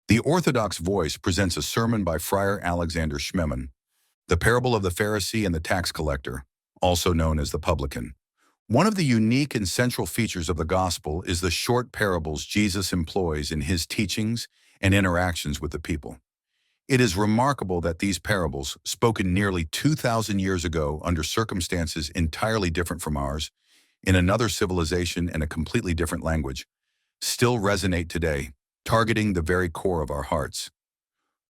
The Orthodox Voice presents a sermon by Friar Alexander Schmemann, the parable of the Pharisee and the tax collector, also known as the publican. One of the unique and central features of the gospel is the short parables Jesus employs in his teachings and interactions with the people. It is remarkable that these parables, spoken nearly 2,000 years ago under circumstances entirely different from ours, in another civilization and a completely different language, still resonate today, targeting the very core of our hearts.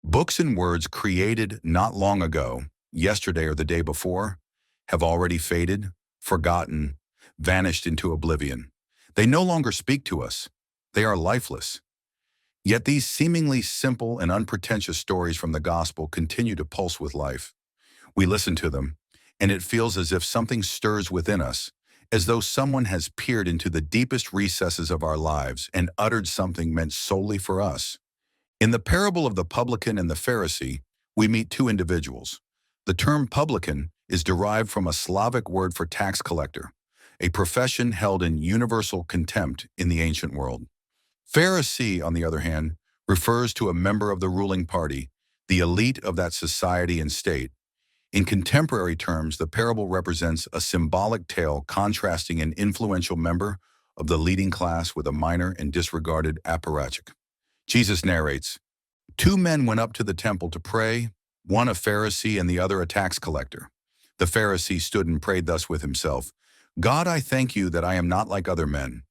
Books and words created not long ago, yesterday or the day before, have already faded, forgotten, vanished into oblivion. They no longer speak to us. They are lifeless. Yet these seemingly simple and unpretentious stories from the gospel continue to pulse with life. We listen to them, and it feels as if something stirs within us, as though someone has peered into the deepest recesses of our lives and uttered something meant solely for us. In the parable of the publican and the Pharisee, we meet two individuals. The term publican is derived from a Slavic word for tax collector, a profession held in universal contempt in the ancient world. Pharisee, on the other hand, refers to a member of the ruling party, the elite of that society and state. In contemporary terms, the parable represents a symbolic tale contrasting an influential member of the leading class with a minor and disregarded apparatchik. Jesus narrates, "Two men went up to the temple to pray, one a Pharisee and the other a tax collector. The Pharisee stood and prayed thus with himself, 'God, I thank you that I am not like other men,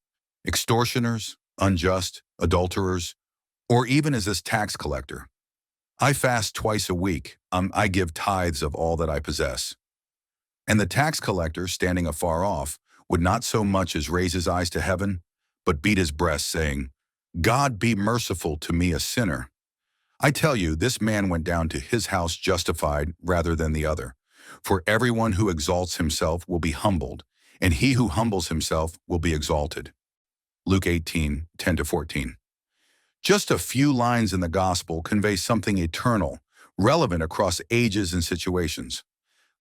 extortioners, unjust, adulterers, or even as this tax collector. I fast twice a week. I give tithes of all that I possess.' And the tax collector, standing afar off, would not so much as raise his eyes to heaven, but beat his breast, saying, 'God, be merciful to me, a sinner.' I tell you, this man went down to his house justified rather than the other. For everyone who exalts himself will be humbled, and he who humbles himself will be exalted." Luke 18:10-14. Just a few lines in the gospel convey something eternal, relevant across ages and situations.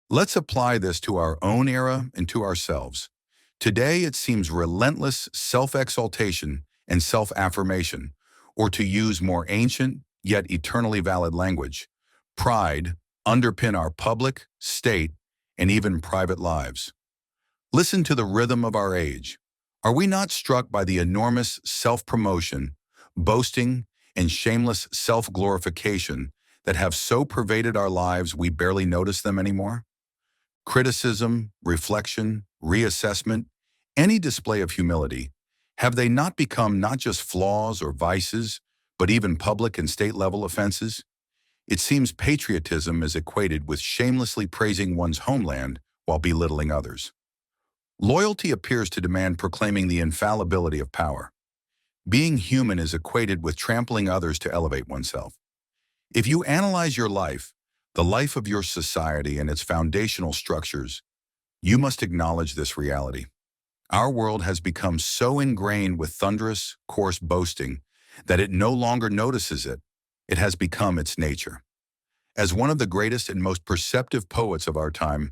Let's apply this to our own era and to ourselves. Today it seems relentless self-exaltation and self-affirmation, or to use more ancient yet eternally valid language, pride, underpin our public, state, and even private lives. Listen to the rhythm of our age. Are we not struck by the enormous self-promotion, boasting, and shameless self-glorification that have so pervaded our lives we barely notice them anymore? Criticism, reflection, reassessment, any display of humility, have they not become not just flaws or vices, but even public and state-level offenses? It seems patriotism is equated with shamelessly praising one's homeland while belittling others. Loyalty appears to demand proclaiming the infallibility of power. Being human is equated with trampling others to elevate oneself. If you analyze your life, the life of your society and its foundational structures, you must acknowledge this reality. Our world has become so ingrained with thunderous, coarse boasting that it no longer notices it. It has become its nature. As one of the greatest and most perceptive poets of our time,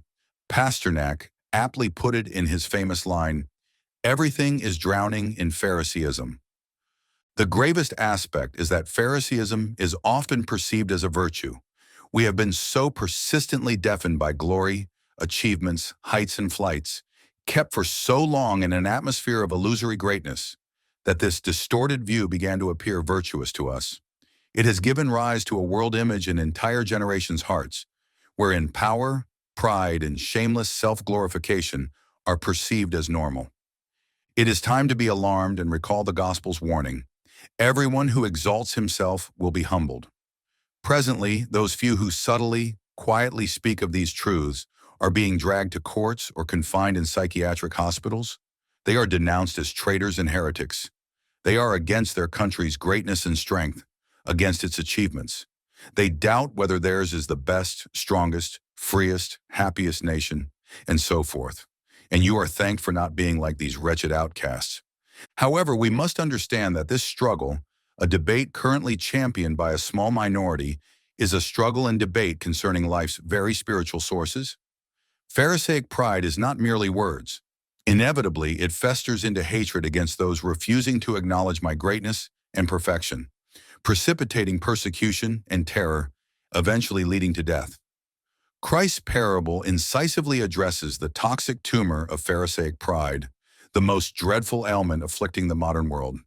Pasternak aptly put it in his famous line, "Everything is drowning in Phariseeism." The gravest aspect is that Phariseeism is often perceived as a virtue. We have been so persistently deafened by glory, achievements, heights and flights, kept for so long in an atmosphere of illusory greatness, that this distorted view began to appear virtuous to us. It has given rise to a world image in entire generations' hearts, wherein power, pride, and shameless self-glorification are perceived as normal. It is time to be alarmed and recall the gospel's warning. Everyone who exalts himself will be humbled. Presently, those few who subtly, quietly speak of these truths are being dragged to courts or confined in psychiatric hospitals. They are denounced as traitors and heretics. They are against their country's greatness and strength, against its achievements. They doubt whether theirs is the best, strongest, freest, happiest nation, and so forth. And you are thanked for not being like these wretched outcasts. However, we must understand that this struggle, a debate currently championed by a small minority, is a struggle and debate concerning life's very spiritual sources. Pharisaic pride is not merely words. Inevitably, it festers into hatred against those refusing to acknowledge my greatness and perfection. precipitating persecution and terror, eventually leading to death. Christ's parable incisively addresses the toxic tumor of Pharisaic pride, the most dreadful ailment afflicting the modern world.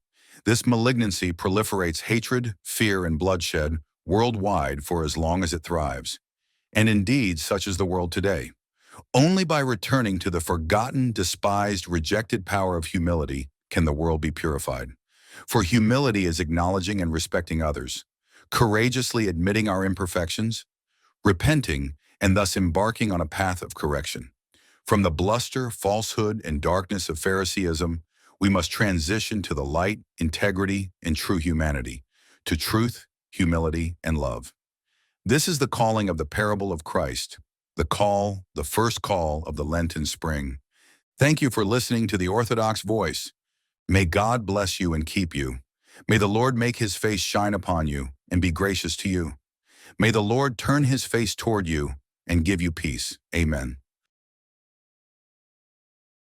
This malignancy proliferates hatred, fear, and bloodshed worldwide for as long as it thrives. And indeed, such is the world today. Only by returning to the forgotten, despised, rejected power of humility can the world be purified. For humility is acknowledging and respecting others, courageously admitting our imperfections, repenting, and thus embarking on a path of correction. From the bluster, falsehood, and darkness of Phariseeism, we must transition to the light, integrity, and true humanity, to truth, humility, and love. This is the calling of the parable of Christ, the first call of the Lenten spring. Thank you for listening to the Orthodox Voice. May God bless you and keep you. May the Lord make his face shine upon you and be gracious to you. May the Lord turn his face toward you and give you peace. Amen.